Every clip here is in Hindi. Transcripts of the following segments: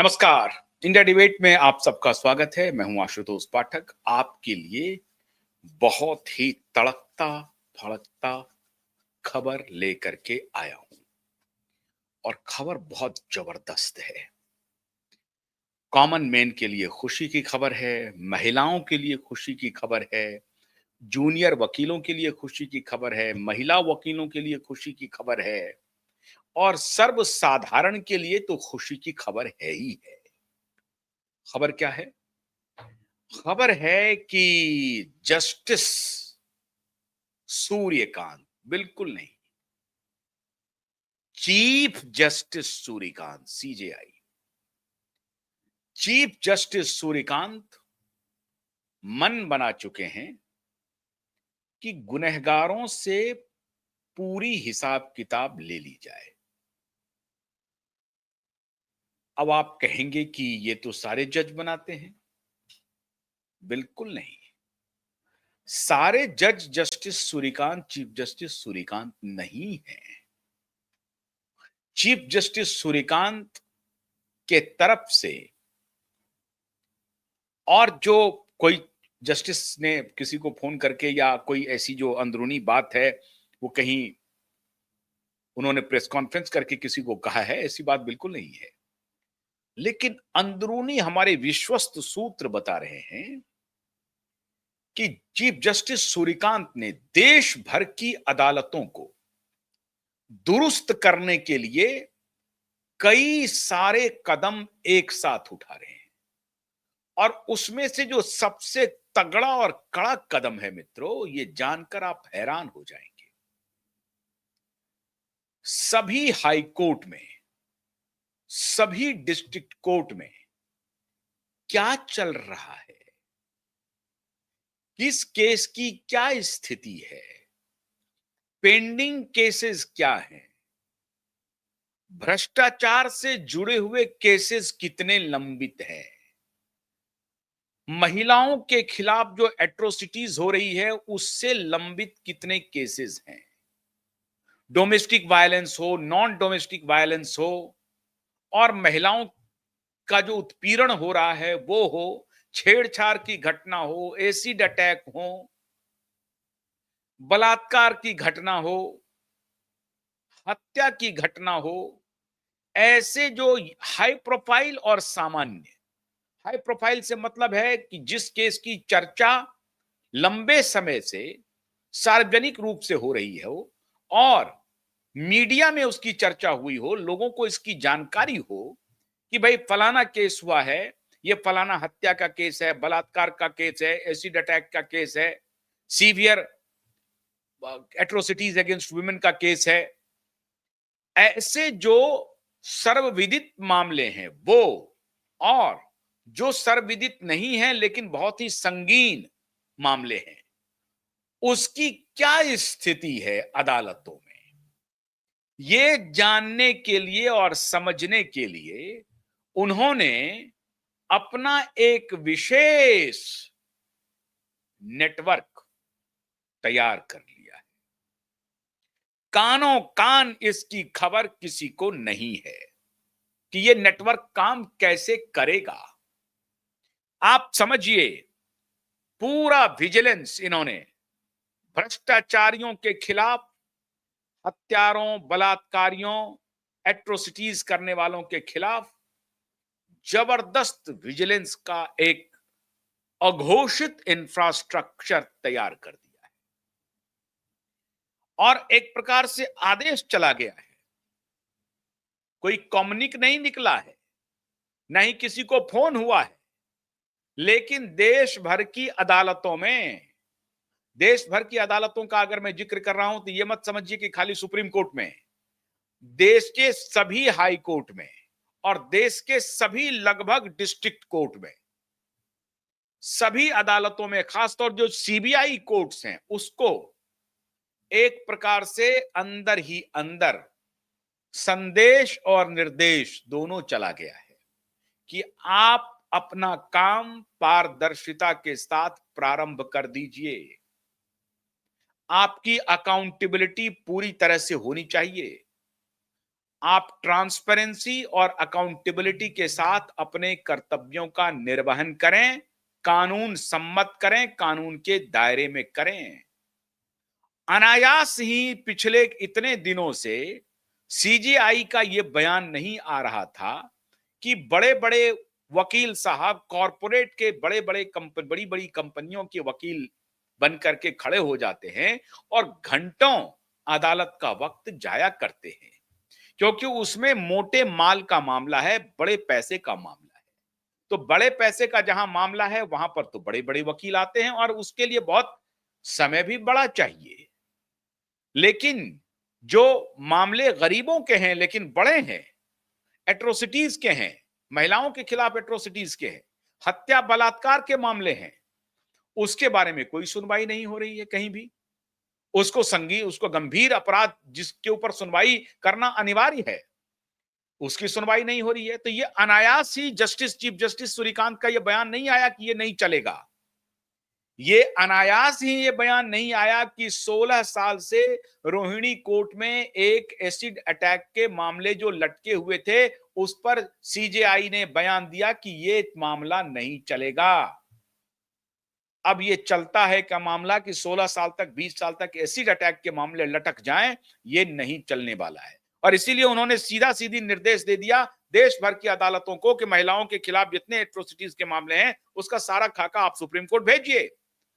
नमस्कार। इंडिया डिबेट में आप सबका स्वागत है। मैं हूं आशुतोष पाठक, आपके लिए बहुत ही तड़कता भड़कता खबर लेकर के आया हूं और खबर बहुत जबरदस्त है। कॉमन मैन के लिए खुशी की खबर है, महिलाओं के लिए खुशी की खबर है, जूनियर वकीलों के लिए खुशी की खबर है, महिला वकीलों के लिए खुशी की खबर है और सर्वसाधारण के लिए तो खुशी की खबर है ही है। खबर क्या है? खबर है कि जस्टिस सूर्यकांत, बिल्कुल नहीं, chief justice Suryakant, CJI, chief justice Suryakant मन बना चुके हैं कि गुनहगारों से पूरी हिसाब किताब ले ली जाए। अब आप कहेंगे कि ये तो सारे जज बनाते हैं। बिल्कुल नहीं, सारे जज justice Suryakant chief justice Suryakant नहीं है। चीफ जस्टिस सूर्यकांत के तरफ से और जो कोई जस्टिस ने किसी को फोन करके या कोई ऐसी जो अंदरूनी बात है वो कहीं उन्होंने प्रेस कॉन्फ्रेंस करके किसी को कहा है, ऐसी बात बिल्कुल नहीं है। लेकिन अंदरूनी हमारे विश्वस्त सूत्र बता रहे हैं कि चीफ जस्टिस सूर्यकांत ने देश भर की अदालतों को दुरुस्त करने के लिए कई सारे कदम एक साथ उठा रहे हैं और उसमें से जो सबसे तगड़ा और कड़ा कदम है मित्रों, ये जानकर आप हैरान हो जाएंगे। सभी हाई कोर्ट में, सभी डिस्ट्रिक्ट कोर्ट में क्या चल रहा है, किस केस की क्या स्थिति है, पेंडिंग केसेस क्या हैं, भ्रष्टाचार से जुड़े हुए केसेस कितने लंबित हैं, महिलाओं के खिलाफ जो एट्रोसिटीज हो रही है उससे लंबित कितने केसेस हैं, डोमेस्टिक वायलेंस हो, नॉन डोमेस्टिक वायलेंस हो और महिलाओं का जो उत्पीड़न हो रहा है वो हो, छेड़छाड़ की घटना हो, एसिड अटैक हो, बलात्कार की घटना हो, हत्या की घटना हो, ऐसे जो हाई प्रोफाइल और सामान्य, हाई प्रोफाइल से मतलब है कि जिस केस की चर्चा लंबे समय से सार्वजनिक रूप से हो रही है हो और मीडिया में उसकी चर्चा हुई हो, लोगों को इसकी जानकारी हो कि भाई फलाना केस हुआ है, ये फलाना हत्या का केस है, बलात्कार का केस है, एसिड अटैक का केस है, सीवियर एट्रोसिटीज अगेंस्ट वुमेन का केस है। ऐसे जो सर्वविदित मामले हैं वो, और जो सर्वविदित नहीं है लेकिन बहुत ही संगीन मामले हैं, उसकी क्या स्थिति है अदालतों में, ये जानने के लिए और समझने के लिए उन्होंने अपना एक विशेष नेटवर्क तैयार कर लिया है। कानों कान इसकी खबर किसी को नहीं है कि ये नेटवर्क काम कैसे करेगा। आप समझिए, पूरा विजिलेंस इन्होंने भ्रष्टाचारियों के खिलाफ, हत्यारों, बलात्कारियों, एट्रोसिटीज करने वालों के खिलाफ जबरदस्त विजिलेंस का एक अघोषित इंफ्रास्ट्रक्चर तैयार कर दिया है और एक प्रकार से आदेश चला गया है। कोई कम्युनिक नहीं निकला है, नहीं किसी को फोन हुआ है, लेकिन देश भर की अदालतों में, देश भर की अदालतों का अगर मैं जिक्र कर रहा हूं तो यह मत समझिए कि खाली सुप्रीम कोर्ट में, देश के सभी हाई कोर्ट में और देश के सभी लगभग डिस्ट्रिक्ट कोर्ट में, सभी अदालतों में, खासतौर जो सीबीआई कोर्ट्स हैं उसको एक प्रकार से अंदर ही अंदर संदेश और निर्देश दोनों चला गया है कि आप अपना काम पारदर्शिता के साथ प्रारंभ कर दीजिए। आपकी अकाउंटेबिलिटी पूरी तरह से होनी चाहिए। आप ट्रांसपेरेंसी और अकाउंटेबिलिटी के साथ अपने कर्तव्यों का निर्वहन करें, कानून सम्मत करें, कानून के दायरे में करें। अनायास ही पिछले इतने दिनों से सीजेआई का यह बयान नहीं आ रहा था कि बड़े बड़े वकील साहब कॉरपोरेट के बड़ी बड़ी कंपनियों के वकील बन करके खड़े हो जाते हैं और घंटों अदालत का वक्त जाया करते हैं, क्योंकि उसमें मोटे माल का मामला है, बड़े पैसे का मामला है। तो बड़े पैसे का जहां मामला है वहां पर तो बड़े बड़े वकील आते हैं और उसके लिए बहुत समय भी बड़ा चाहिए। लेकिन जो मामले गरीबों के हैं लेकिन बड़े हैं, एट्रोसिटीज के हैं, महिलाओं के खिलाफ एट्रोसिटीज के हैं, हत्या बलात्कार के मामले हैं, उसके बारे में कोई सुनवाई नहीं हो रही है कहीं भी। उसको गंभीर अपराध जिसके ऊपर सुनवाई करना अनिवार्य है, उसकी सुनवाई नहीं हो रही है। तो ये अनायास ही चीफ जस्टिस सूर्यकांत का ये बयान नहीं आया कि ये नहीं चलेगा। ये अनायास ही ये बयान नहीं आया कि 16 साल से रोहिणी कोर्ट में एक एसिड अटैक के मामले जो लटके हुए थे, उस पर सीजेआई ने बयान दिया कि ये मामला नहीं चलेगा। अब ये चलता है का मामला कि 16 साल तक 20 साल तक एसिड अटैक के मामले लटक जाएं, ये नहीं चलने वाला है। और इसीलिए उन्होंने सीधा सीधी निर्देश दे दिया देश भर की अदालतों को कि महिलाओं के खिलाफ जितने एट्रोसिटीज के मामले हैं उसका सारा खाका आप सुप्रीम कोर्ट भेजिए।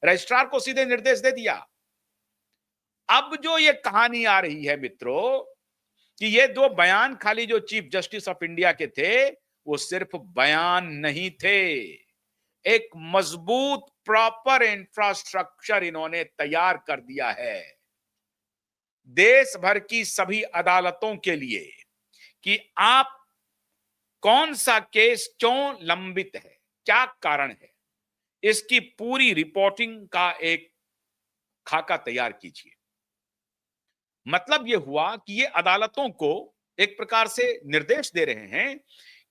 रजिस्ट्रार को सीधे निर्देश दे दिया। अब जो ये कहानी आ रही है मित्रों कि ये दो बयान खाली जो चीफ जस्टिस ऑफ इंडिया के थे, वो सिर्फ बयान नहीं थे, एक मजबूत प्रॉपर इंफ्रास्ट्रक्चर इन्होंने तैयार कर दिया है देश भर की सभी अदालतों के लिए कि आप कौन सा केस क्यों लंबित है, क्या कारण है, इसकी पूरी रिपोर्टिंग का एक खाका तैयार कीजिए। मतलब यह हुआ कि ये अदालतों को एक प्रकार से निर्देश दे रहे हैं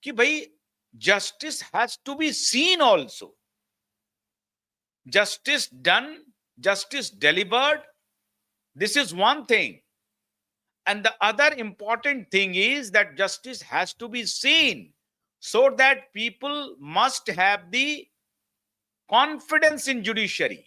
कि भाई justice has to be seen also, justice done, justice delivered, this is one thing, and the other important thing is that justice has to be seen, so that people must have the confidence in judiciary।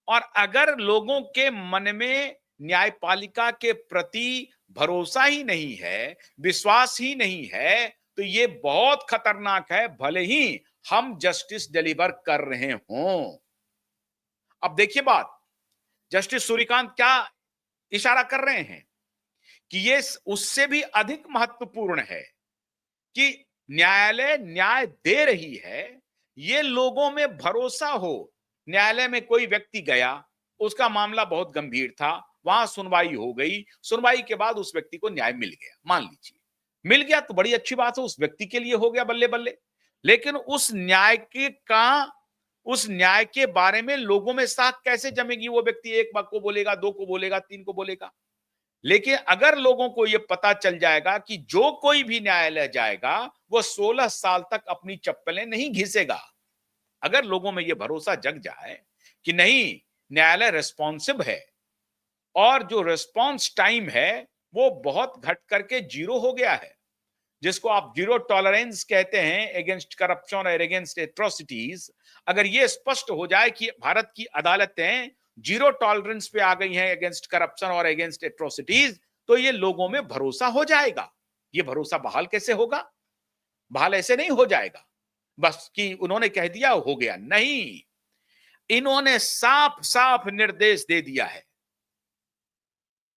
और अगर लोगों के मन में न्यायपालिका के प्रति भरोसा ही नहीं है, विश्वास ही नहीं है, तो ये बहुत खतरनाक है, भले ही हम जस्टिस डिलीवर कर रहे हों। अब देखिए बात, जस्टिस सूर्यकांत क्या इशारा कर रहे हैं कि ये उससे भी अधिक महत्वपूर्ण है कि न्यायालय न्याय दे रही है, ये लोगों में भरोसा हो। न्यायालय में कोई व्यक्ति गया, उसका मामला बहुत गंभीर था, वहां सुनवाई हो गई, सुनवाई के बाद उस व्यक्ति को न्याय मिल गया, मान लीजिए मिल गया तो बड़ी अच्छी बात है, उस व्यक्ति के लिए हो गया, बल्ले बल्ले। लेकिन उस न्याय के बारे में लोगों में साख कैसे जमेगी? वो व्यक्ति एक बात को बोलेगा, दो को बोलेगा, तीन को बोलेगा। लेकिन अगर लोगों को यह पता चल जाएगा कि जो कोई भी न्यायालय जाएगा वो 16 साल तक अपनी चप्पलें नहीं घिसेगा, अगर लोगों में यह भरोसा जग जाए कि नहीं न्यायालय रेस्पॉन्सिव है और जो रेस्पॉन्स टाइम है वो बहुत घट करके 0 हो गया है, जिसको आप जीरो टॉलरेंस कहते हैं अगेंस्ट करप्शन और अगेंस्ट एट्रोसिटीज, अगर ये स्पष्ट हो जाए कि भारत की अदालतें जीरो टॉलरेंस पे आ गई हैं अगेंस्ट करप्शन और अगेंस्ट एट्रोसिटीज, तो ये लोगों में भरोसा हो जाएगा। ये भरोसा बहाल कैसे होगा? बहाल ऐसे नहीं हो जाएगा बस कि उन्होंने कह दिया हो गया, नहीं, इन्होंने साफ साफ निर्देश दे दिया है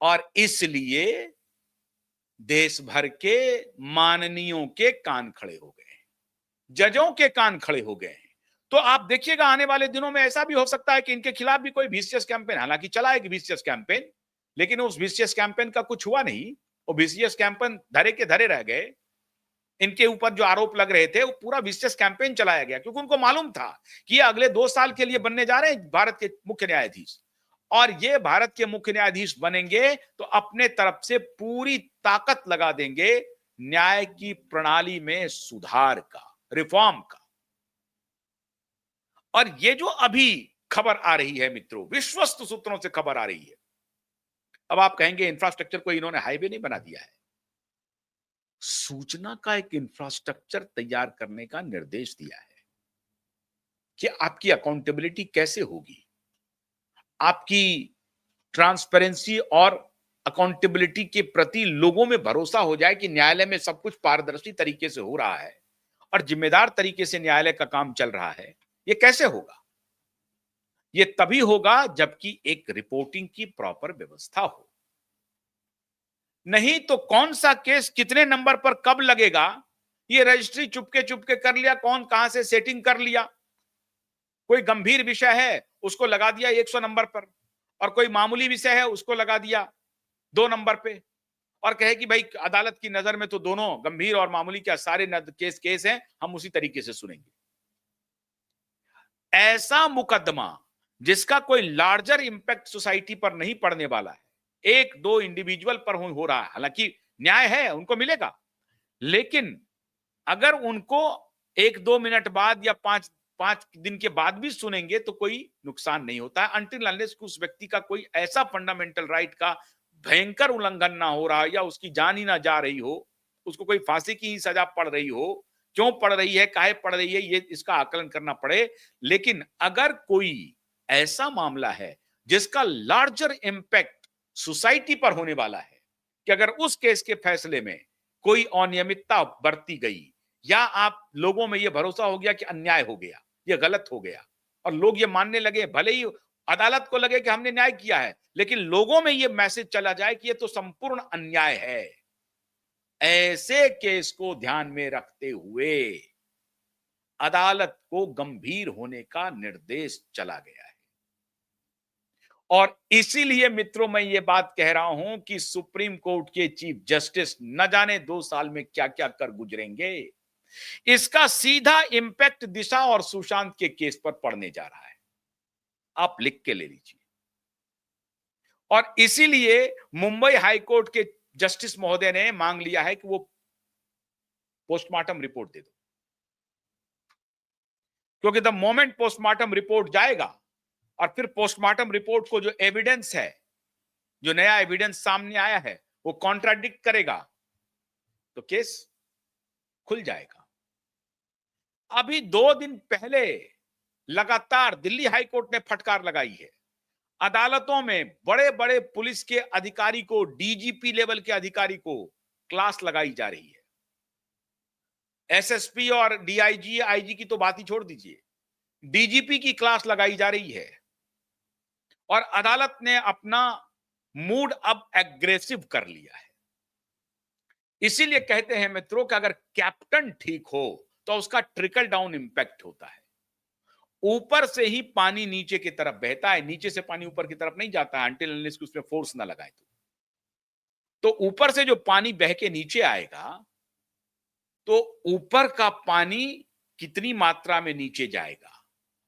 और इसलिए देश भर के माननीयों के कान खड़े हो गए हैं, जजों के कान खड़े हो गए हैं। तो आप देखिएगा आने वाले दिनों में ऐसा भी हो सकता है कि इनके खिलाफ भी कोई विशियस कैंपेन, हालांकि चला है कि विशियस कैंपेन, लेकिन उस विशियस कैंपेन का कुछ हुआ नहीं। वो विशियस कैंपेन धरे के धरे रह गए। इनके ऊपर जो आरोप लग रहे थे वो पूरा विशियस कैंपेन चलाया गया, क्योंकि उनको मालूम था कि ये अगले 2 साल के लिए बनने जा रहे हैं भारत के मुख्य न्यायाधीश, और ये भारत के मुख्य न्यायाधीश बनेंगे तो अपने तरफ से पूरी ताकत लगा देंगे न्याय की प्रणाली में सुधार का, रिफॉर्म का। और ये जो अभी खबर आ रही है मित्रों, विश्वस्त सूत्रों से खबर आ रही है, अब आप कहेंगे इंफ्रास्ट्रक्चर को इन्होंने हाईवे नहीं बना दिया है, सूचना का एक इंफ्रास्ट्रक्चर तैयार करने का निर्देश दिया है कि आपकी अकाउंटेबिलिटी कैसे होगी, आपकी ट्रांसपेरेंसी और अकाउंटेबिलिटी के प्रति लोगों में भरोसा हो जाए कि न्यायालय में सब कुछ पारदर्शी तरीके से हो रहा है और जिम्मेदार तरीके से न्यायालय का काम चल रहा है। ये कैसे होगा? ये तभी होगा जबकि एक रिपोर्टिंग की प्रॉपर व्यवस्था हो। नहीं तो कौन सा केस कितने नंबर पर कब लगेगा, ये रजिस्ट्री चुपके चुपके कर लिया, कौन कहां से सेटिंग कर लिया। कोई गंभीर विषय है उसको लगा दिया 100 नंबर पर, और कोई मामूली विषय है उसको लगा दिया 2 नंबर पे, और कहे कि भाई अदालत की नजर में तो दोनों गंभीर और मामूली क्या सारे केस केस हैं, हम उसी तरीके से सुनेंगे। ऐसा मुकदमा जिसका कोई लार्जर इंपैक्ट सोसाइटी पर नहीं पड़ने वाला है, एक दो इंडिविजुअल पर हो रहा है, हालांकि न्याय है उनको मिलेगा, लेकिन अगर उनको 1-2 मिनट बाद या 5 दिन के बाद भी सुनेंगे तो कोई नुकसान नहीं होता है, अनटिल अनलेस उस व्यक्ति का कोई ऐसा फंडामेंटल राइट का भयंकर उल्लंघन ना हो रहा, या उसकी जान ही ना जा रही हो, उसको कोई फांसी की ही सजा पड़ रही हो, क्यों पड़ रही है, काहे पड़ रही है, ये इसका आकलन करना पड़े। लेकिन अगर कोई ऐसा मामला है जिसका लार्जर इंपैक्ट सोसाइटी पर होने वाला है, कि अगर उस केस के फैसले में कोई अनियमितता बरती गई, या आप लोगों में यह भरोसा हो गया कि अन्याय हो गया, यह गलत हो गया, और लोग ये मानने लगे, भले ही अदालत को लगे कि हमने न्याय किया है, लेकिन लोगों में यह मैसेज चला जाए कि यह तो संपूर्ण अन्याय है, ऐसे केस को ध्यान में रखते हुए अदालत को गंभीर होने का निर्देश चला गया है। और इसीलिए मित्रों मैं ये बात कह रहा हूं कि सुप्रीम कोर्ट के चीफ जस्टिस न जाने 2 साल में क्या क्या कर गुजरेंगे, इसका सीधा इंपैक्ट दिशा और सुशांत के केस पर पड़ने जा रहा है। आप लिख के ले लीजिए। और इसीलिए मुंबई हाईकोर्ट के जस्टिस महोदय ने मांग लिया है कि वो पोस्टमार्टम रिपोर्ट दे दो, क्योंकि द मोमेंट पोस्टमार्टम रिपोर्ट जाएगा और फिर पोस्टमार्टम रिपोर्ट को जो एविडेंस है, जो नया एविडेंस सामने आया है, वो कॉन्ट्राडिक्ट करेगा तो केस खुल जाएगा। अभी 2 दिन पहले लगातार दिल्ली हाईकोर्ट ने फटकार लगाई है, अदालतों में बड़े बड़े पुलिस के अधिकारी को, डीजीपी लेवल के अधिकारी को क्लास लगाई जा रही है। एसएसपी और डीआईजी आईजी की तो बात ही छोड़ दीजिए, डीजीपी की क्लास लगाई जा रही है। और अदालत ने अपना मूड अब एग्रेसिव कर लिया है। इसीलिए कहते हैं मित्रों कि अगर कैप्टन ठीक हो तो उसका ट्रिकल डाउन इंपैक्ट होता है। ऊपर से ही पानी नीचे की तरफ बहता है, नीचे से पानी ऊपर की तरफ नहीं जाता है, अनटिल अनलेस उसमें फोर्स ना लगाए तो ऊपर से जो पानी बह के नीचे आएगा, तो ऊपर का पानी कितनी मात्रा में नीचे जाएगा,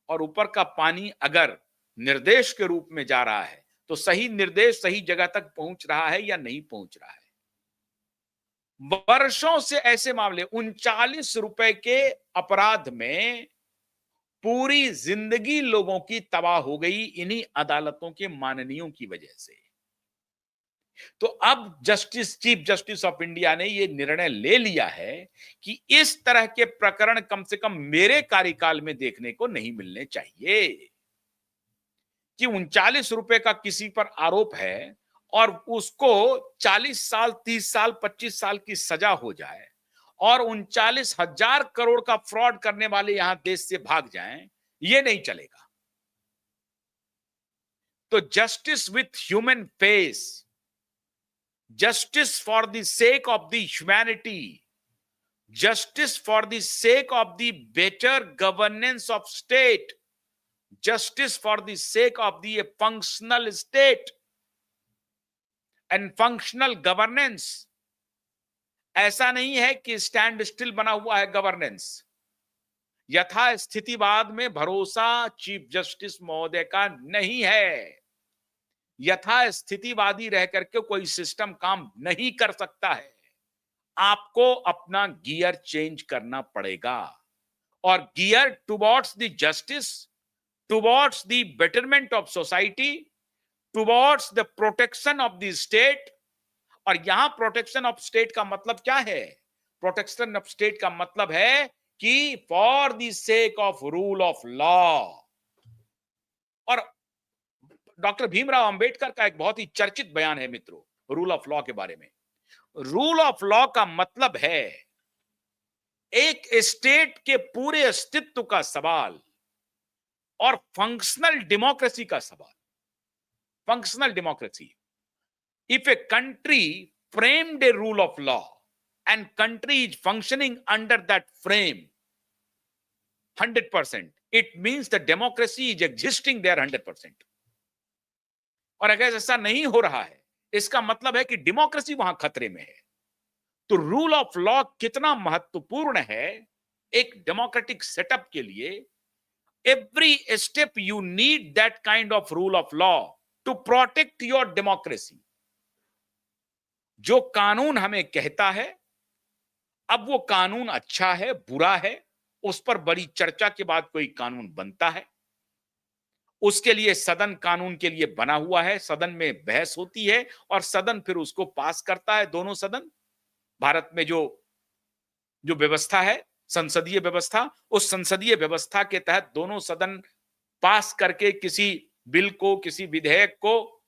और ऊपर का पानी अगर निर्देश के रूप में जा रहा है तो सही निर्देश सही जगह तक पहुंच रहा है या नहीं पहुंच रहा है। वर्षों से ऐसे मामले, 39 रुपए के अपराध में पूरी जिंदगी लोगों की तबाह हो गई इन्हीं अदालतों के माननीयों की वजह से। तो अब चीफ जस्टिस ऑफ इंडिया ने यह निर्णय ले लिया है कि इस तरह के प्रकरण कम से कम मेरे कार्यकाल में देखने को नहीं मिलने चाहिए, कि 39 रुपए का किसी पर आरोप है और उसको 40 साल 30 साल 25 साल की सजा हो जाए, और 39,000 करोड़ का फ्रॉड करने वाले यहां देश से भाग जाएं, ये नहीं चलेगा। तो justice with human face, justice for the sake of the humanity, justice for the sake of the better governance of state, justice for the sake of the functional state and functional governance। ऐसा नहीं है कि स्टैंड स्टिल बना हुआ है गवर्नेंस। यथास्थितिवाद में भरोसा चीफ जस्टिस महोदय का नहीं है। यथास्थितिवादी रह करके कोई सिस्टम काम नहीं कर सकता है। आपको अपना गियर चेंज करना पड़ेगा, और gear towards the justice, towards the betterment of society, towards the protection of the state. और यहां प्रोटेक्शन ऑफ स्टेट का मतलब क्या है? प्रोटेक्शन ऑफ स्टेट का मतलब है कि for the sake of rule of law. और डॉक्टर भीमराव अंबेडकर का एक बहुत ही चर्चित बयान है मित्रों, रूल ऑफ लॉ के बारे में। रूल ऑफ लॉ का मतलब है एक स्टेट के पूरे अस्तित्व का सवाल और फंक्शनल डेमोक्रेसी का सवाल। Functional democracy, if a country framed a rule of law and country is functioning under that frame 100%, it means the democracy is existing there 100%। और अगर ऐसा नहीं हो रहा है, इसका मतलब है कि डेमोक्रेसी वहां खतरे में है। तो रूल ऑफ लॉ कितना महत्वपूर्ण है एक डेमोक्रेटिक सेटअप के लिए। Every step you need that kind of rule of law to protect your democracy. जो कानून हमें कहता है, अब वो कानून अच्छा है बुरा है, उस पर बड़ी चर्चा के बाद कोई कानून बनता है। उसके लिए सदन कानून के लिए बना हुआ है, सदन में बहस होती है और सदन फिर उसको पास करता है। दोनों सदन, भारत में जो जो व्यवस्था है संसदीय व्यवस्था, उस संसदीय व्यवस्था के तहत दोनों सदन पास करके किसी बिल को, किसी विधेयक को,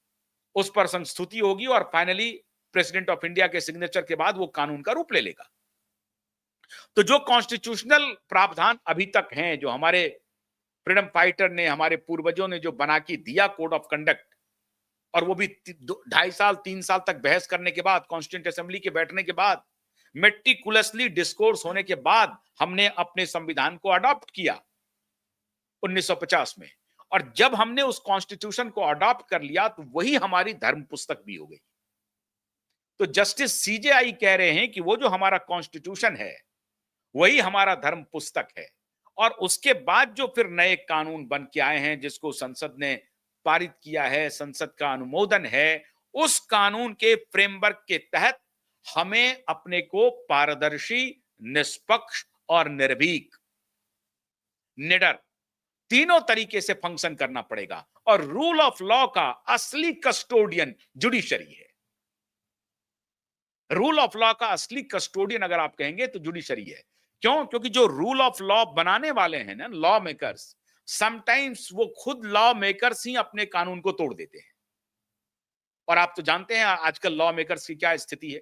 उस पर संस्तुति होगी और फाइनली प्रेसिडेंट ऑफ इंडिया के सिग्नेचर के बाद वो कानून का रूप ले लेगा। तो जो कॉन्स्टिट्यूशनल प्रावधान अभी तक हैं, जो हमारे फ्रीडम फाइटर ने, हमारे पूर्वजों ने जो बना के दिया कोड ऑफ कंडक्ट, और वो भी 2.5 साल 3 साल तक बहस करने के बाद, कॉन्स्टिट्यूंट असेंबली के बैठने के बाद, मेटिकुलसली डिस्कोर्स होने के बाद हमने अपने संविधान को अडॉप्ट किया 1950 में। और जब हमने उस कॉन्स्टिट्यूशन को अडॉप्ट कर लिया तो वही हमारी धर्म पुस्तक भी हो गई। तो जस्टिस सीजेआई कह रहे हैं कि वो जो हमारा कॉन्स्टिट्यूशन है वही हमारा धर्म पुस्तक है। और उसके बाद जो फिर नए कानून बन के आए हैं, जिसको संसद ने पारित किया है, संसद का अनुमोदन है, उस कानून के फ्रेमवर्क के तहत हमें अपने को पारदर्शी, निष्पक्ष और निर्भीक, निडर, तीनों तरीके से फंक्शन करना पड़ेगा। और रूल ऑफ लॉ का असली कस्टोडियन जुडिशरी है। रूल ऑफ लॉ का असली कस्टोडियन अगर आप कहेंगे तो जुडिशरी है। क्यों? क्योंकि जो रूल ऑफ लॉ बनाने वाले हैं ना, लॉ मेकर्स, समटाइम्स वो खुद लॉ मेकर्स ही अपने कानून को तोड़ देते हैं। और आप तो जानते हैं आजकल लॉ मेकर्स की क्या स्थिति है।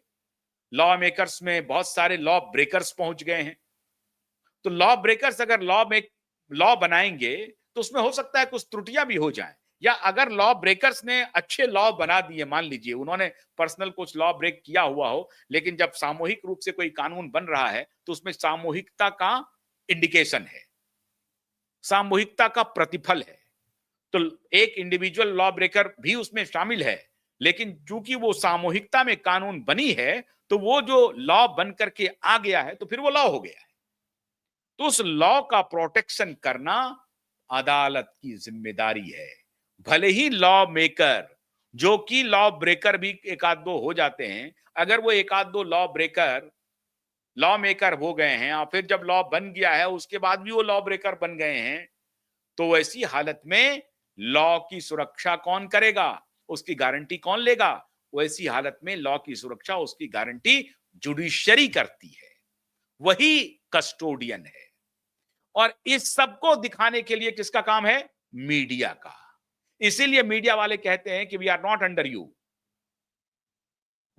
लॉ मेकर्स में बहुत सारे लॉ ब्रेकर्स पहुंच गए हैं। तो लॉ ब्रेकर्स अगर लॉ बनाएंगे तो उसमें हो सकता है कुछ त्रुटियां भी हो जाएं, या अगर लॉ ब्रेकर्स ने अच्छे लॉ बना दिए, मान लीजिए उन्होंने पर्सनल कुछ लॉ ब्रेक किया हुआ हो, लेकिन जब सामूहिक रूप से कोई कानून बन रहा है तो उसमें सामूहिकता का इंडिकेशन है, सामूहिकता का प्रतिफल है। तो एक इंडिविजुअल लॉ ब्रेकर भी उसमें शामिल है, लेकिन चूंकि वो सामूहिकता में कानून बनी है तो वो जो लॉ बन करके आ गया है तो फिर वो लॉ हो गया है। तो उस लॉ का प्रोटेक्शन करना अदालत की जिम्मेदारी है। भले ही लॉ मेकर, जो कि लॉ ब्रेकर भी एक आध दो हो जाते हैं, अगर वो एक आध दो लॉ ब्रेकर लॉ मेकर हो गए हैं और फिर जब लॉ बन गया है उसके बाद भी वो लॉ ब्रेकर बन गए हैं, तो ऐसी हालत में लॉ की सुरक्षा कौन करेगा, उसकी गारंटी कौन लेगा? वैसी हालत में लॉ की सुरक्षा, उसकी गारंटी जुडिशरी करती है, वही कस्टोडियन है। और इस सबको दिखाने के लिए किसका काम है? मीडिया का। इसीलिए मीडिया वाले कहते हैं कि we are not under you.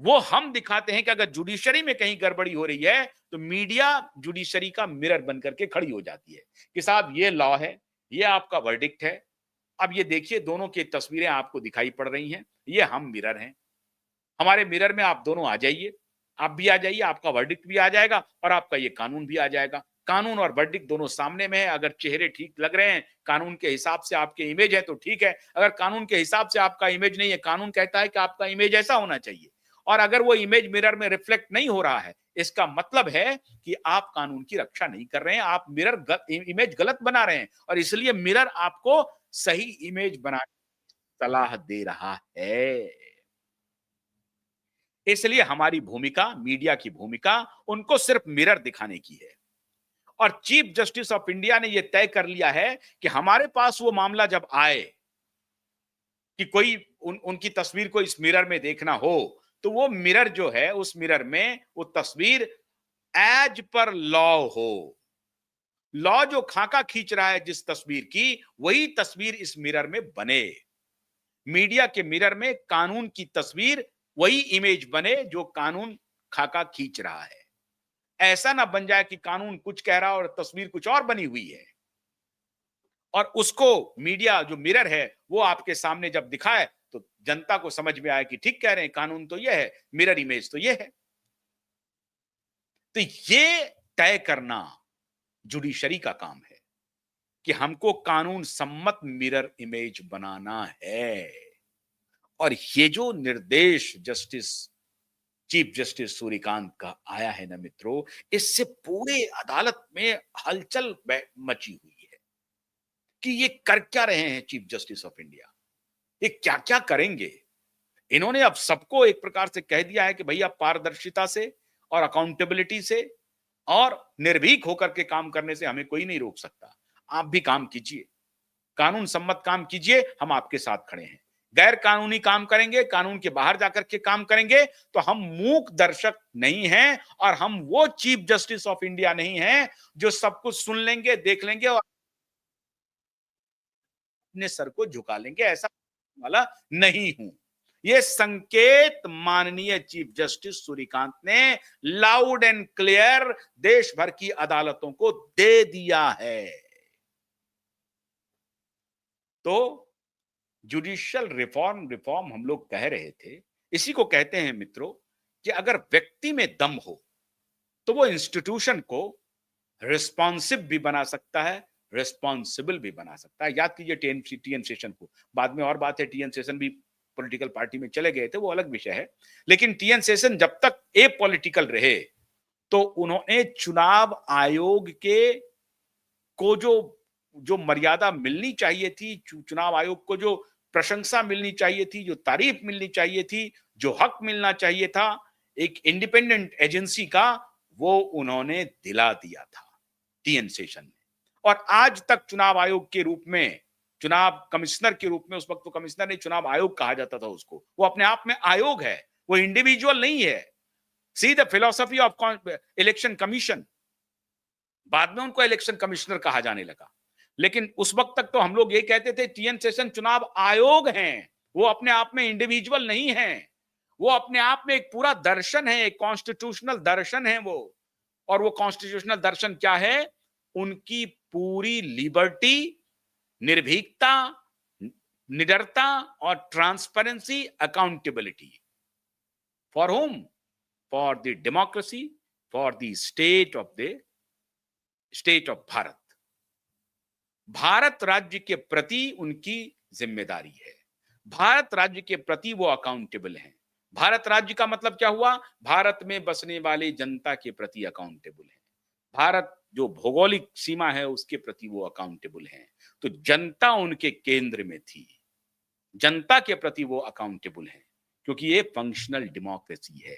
वो हम दिखाते हैं कि अगर जुडिशरी में कहीं गड़बड़ी हो रही है तो मीडिया जुडिशरी का मिरर बनकर के खड़ी हो जाती है कि साहब ये लॉ है, ये आपका वर्डिक्ट है, अब ये देखिए दोनों की तस्वीरें आपको दिखाई पड़ रही हैं, ये हम मिरर हैं, हमारे मिरर में आप दोनों आ जाइए, आप भी आ जाइए, आपका वर्डिक्ट भी आ जाएगा और आपका ये कानून भी आ जाएगा। कानून और वर्डिक्ट दोनों सामने में है, अगर चेहरे ठीक लग रहे हैं, कानून के हिसाब से आपके इमेज है तो ठीक है, अगर कानून के हिसाब से आपका इमेज नहीं है, कानून कहता है कि आपका इमेज ऐसा होना चाहिए, और अगर वो इमेज मिरर में रिफ्लेक्ट नहीं हो रहा है, इसका मतलब है कि आप कानून की रक्षा नहीं कर रहे हैं, आप इमेज गलत बना रहे हैं, और इसलिए मिरर आपको सही इमेज बनाने की सलाह दे रहा है। इसलिए हमारी भूमिका, मीडिया की भूमिका, उनको सिर्फ मिरर दिखाने की है। और चीफ जस्टिस ऑफ इंडिया ने यह तय कर लिया है कि हमारे पास वो मामला जब आए कि कोई उनकी तस्वीर को इस मिरर में देखना हो, तो वो मिरर जो है, उस मिरर में वो तस्वीर एज पर लॉ हो। लॉ जो खाका खींच रहा है जिस तस्वीर की, वही तस्वीर इस मिरर में बने। मीडिया के मिरर में कानून की तस्वीर, वही इमेज बने जो कानून खाका खींच रहा है। ऐसा ना बन जाए कि कानून कुछ कह रहा है और तस्वीर कुछ और बनी हुई है, और उसको मीडिया जो मिरर है वो आपके सामने जब दिखाए तो जनता को समझ में आए कि ठीक कह रहे हैं, कानून तो ये है, मिरर इमेज तो ये है। तो ये तय करना जुडिशरी का काम है कि हमको कानून सम्मत मिरर इमेज बनाना है। और ये जो निर्देश चीफ जस्टिस सूर्यकांत का आया है ना मित्रों, इससे पूरे अदालत में हलचल मची हुई है कि ये कर क्या रहे हैं चीफ जस्टिस ऑफ इंडिया, ये क्या क्या करेंगे। इन्होंने अब सबको एक प्रकार से कह दिया है कि भैया पारदर्शिता से और अकाउंटेबिलिटी से और निर्भीक होकर के काम करने से हमें कोई नहीं रोक सकता। आप भी काम कीजिए, कानून सम्मत काम कीजिए, हम आपके साथ खड़े हैं। गैर कानूनी काम करेंगे, कानून के बाहर जाकर के काम करेंगे तो हम मूक दर्शक नहीं हैं, और हम वो चीफ जस्टिस ऑफ इंडिया नहीं हैं जो सब कुछ सुन लेंगे, देख लेंगे और अपने सर को झुका लेंगे। ऐसा वाला नहीं हूं। ये संकेत माननीय चीफ जस्टिस सूर्यकांत ने लाउड एंड क्लियर देश भर की अदालतों को दे दिया है। तो जुडिशियल रिफॉर्म रिफॉर्म हम लोग कह रहे थे, इसी को कहते हैं मित्रों कि अगर व्यक्ति में दम हो तो वो इंस्टीट्यूशन को रिस्पॉन्सिव भी बना सकता है, रिस्पॉन्सिबल भी बना सकता है। याद कीजिए टीएन सेशन को। बाद में और बात है, टीएन सेशन भी पॉलिटिकल पार्टी में चले गए थे, वो अलग विषय है। लेकिन टीएन सेशन जब तक ए पॉलिटिकल रहे तो उन्होंने चुनाव आयोग के को जो जो मर्यादा मिलनी चाहिए थी, चुनाव आयोग को जो प्रशंसा मिलनी चाहिए थी, जो तारीफ मिलनी चाहिए थी, जो हक मिलना चाहिए था एक इंडिपेंडेंट एजेंसी का, वो उन्होंने दिला दिया था टीएन सेशन ने। और आज तक चुनाव आयोग के रूप में, चुनाव कमिश्नर के रूप में, उस वक्त तो कमिश्नर नहीं चुनाव आयोग कहा जाता था उसको, वो अपने आप में आयोग है, वो इंडिविजुअल नहीं है। See the philosophy of election commission. बाद में उनको इलेक्शन कमिश्नर कहा जाने लगा, लेकिन उस वक्त तक तो हम लोग ये कहते थे टीएन सेशन चुनाव आयोग हैं, वो अपने आप में इंडिविजुअल नहीं है, वो अपने आप में एक पूरा दर्शन है, एक कॉन्स्टिट्यूशनल दर्शन है वो। और वो कॉन्स्टिट्यूशनल दर्शन क्या है? उनकी पूरी लिबर्टी, निर्भीकता, निडरता और transparency, accountability. For home? For the democracy, for the state of Bharat. Bharat राज्य के प्रति उनकी जिम्मेदारी है, भारत राज्य के प्रति वो अकाउंटेबल हैं। भारत राज्य का मतलब क्या हुआ? भारत में बसने वाले जनता के प्रति अकाउंटेबल है, भारत जो भौगोलिक सीमा है उसके प्रति वो अकाउंटेबल हैं। तो जनता उनके केंद्र में थी, जनता के प्रति वो अकाउंटेबल हैं, क्योंकि ये फंक्शनल डेमोक्रेसी है।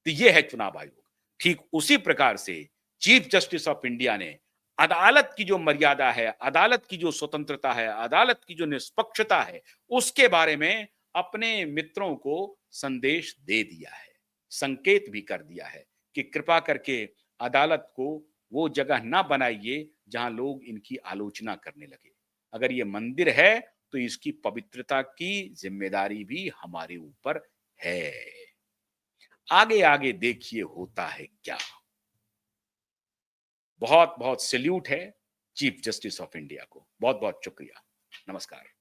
तो ये है चुनाव आयोग। ठीक उसी प्रकार से चीफ जस्टिस ऑफ इंडिया ने अदालत की जो मर्यादा है, अदालत की जो स्वतंत्रता है, अदालत की जो निष्पक्षता है, उसके बारे में अपने मित्रों को संदेश दे दिया है, संकेत भी कर दिया है कि कृपा करके अदालत को वो जगह ना बनाइए जहां लोग इनकी आलोचना करने लगे। अगर ये मंदिर है तो इसकी पवित्रता की जिम्मेदारी भी हमारे ऊपर है। आगे आगे देखिए होता है क्या। बहुत बहुत सैल्यूट है चीफ जस्टिस ऑफ इंडिया को। बहुत बहुत शुक्रिया। नमस्कार।